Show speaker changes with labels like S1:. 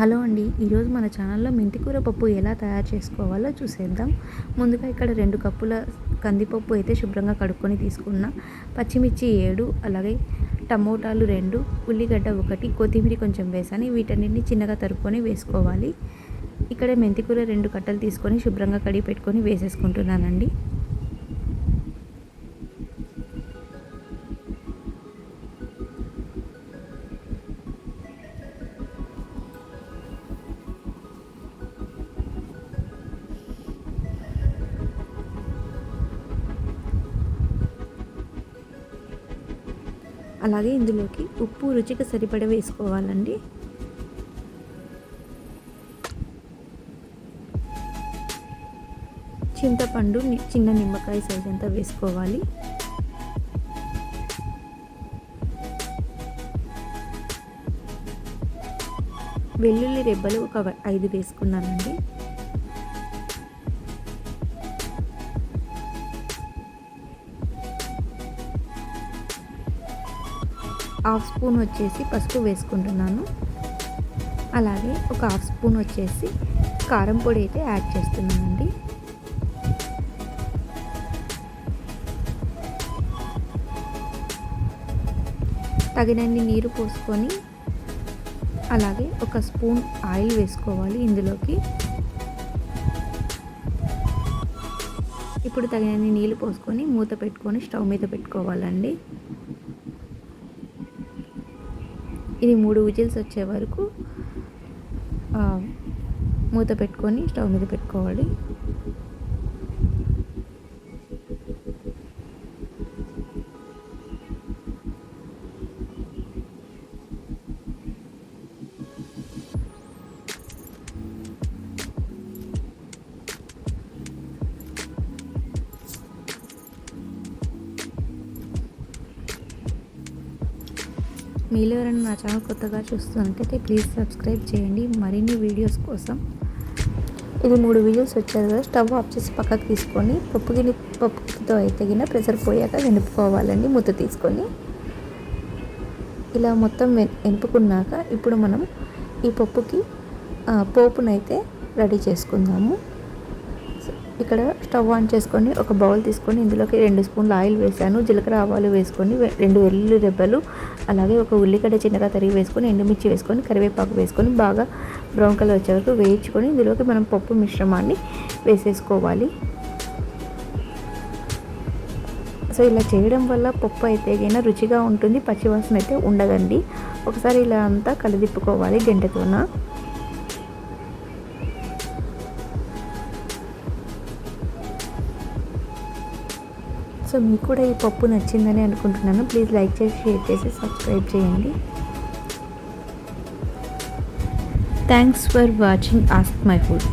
S1: Hello అండి. ఈరోజు మన ఛానల్లో మెంతికూర పప్పు ఎలా తయారు చేసుకోవాలో చూసేద్దాం. ముందుగా ఇక్కడ 2 కప్పుల కందిపప్పు అయితే శుభ్రంగా కడుక్కొని తీసుకున్న, పచ్చిమిర్చి 7, అలాగే టమోటాలు 2, ఉల్లిగడ్డ 1, కొత్తిమీర కొంచెం వేసాను. వీటన్నిటిని చిన్నగా తరుక్కొని వేసుకోవాలి. ఇక్కడ మెంతికూర 2 కట్టలు తీసుకొని శుభ్రంగా కడిగి పెట్టుకొని వేసేసుకుంటున్నానండి. అలాగే ఇందులోకి ఉప్పు రుచికి సరిపడ వేసుకోవాలండి. చింతపండు చిన్న నిమ్మకాయ సైజ్ అంతా వేసుకోవాలి. వెల్లుల్లి రెబ్బలు ఒక 5 వేసుకున్నానండి. హాఫ్ స్పూన్ వచ్చేసి పసుపు వేసుకుంటున్నాను. అలాగే ఒక హాఫ్ స్పూన్ వచ్చేసి కారం పొడి అయితే యాడ్ చేస్తున్నానండి. తగినన్ని నీరు పోసుకొని అలాగే ఒక స్పూన్ ఆయిల్ వేసుకోవాలి ఇందులోకి. ఇప్పుడు తగినన్ని నీళ్ళు పోసుకొని మూత పెట్టుకొని స్టవ్ మీద పెట్టుకోవాలండి. ఇది 3 విజిల్స్ వచ్చే వరకు మూత పెట్టుకొని స్టవ్ మీద పెట్టుకోవాలి. మీలో ఎవరైనా నా ఛానల్ కొత్తగా చూస్తున్నట్టయితే ప్లీజ్ సబ్స్క్రైబ్ చేయండి మరిన్ని వీడియోస్ కోసం. ఇది 3 విజిల్స్ వచ్చాయి కదా, స్టవ్ ఆఫ్ చేసి పక్కకు తీసుకొని పప్పుతో అయితే ప్రెషర్ పోయాక వెనుపుకోవాలండి. మూత తీసుకొని ఇలా మొత్తం వెనుపుకున్నాక ఇప్పుడు మనం ఈ పప్పుకి పోపునైతే రెడీ చేసుకుందాము. ఇక్కడ స్టవ్ ఆన్ చేసుకొని ఒక బౌల్ తీసుకొని ఇందులోకి 2 స్పూన్ల ఆయిల్ వేసాను. జీలకర్ర ఆవాలు వేసుకొని 2 వెల్లుల్లి రెబ్బలు, అలాగే ఒక ఉల్లిగడ్డ చిన్నగా తరిగి వేసుకొని, ఎండుమిర్చి వేసుకొని, కరివేపాకు వేసుకొని బాగా బ్రౌన్ కలర్ వచ్చే వరకు వేయించుకొని ఇందులోకి మనం పప్పు మిశ్రమాన్ని వేసేసుకోవాలి. సో ఇలా చేయడం వల్ల పప్పు అయితే రుచిగా ఉంటుంది, పచ్చివాసన అయితే ఉండదండి. ఒకసారి ఇలా అంతా కలిదిప్పుకోవాలి గంటెతోన. సో మీకు కూడా ఈ పప్పు నచ్చిందని అనుకుంటున్నాను. ప్లీజ్ లైక్ చేసి, షేర్ చేసి, సబ్స్క్రైబ్ చేయండి. Thanks for watching ask my food.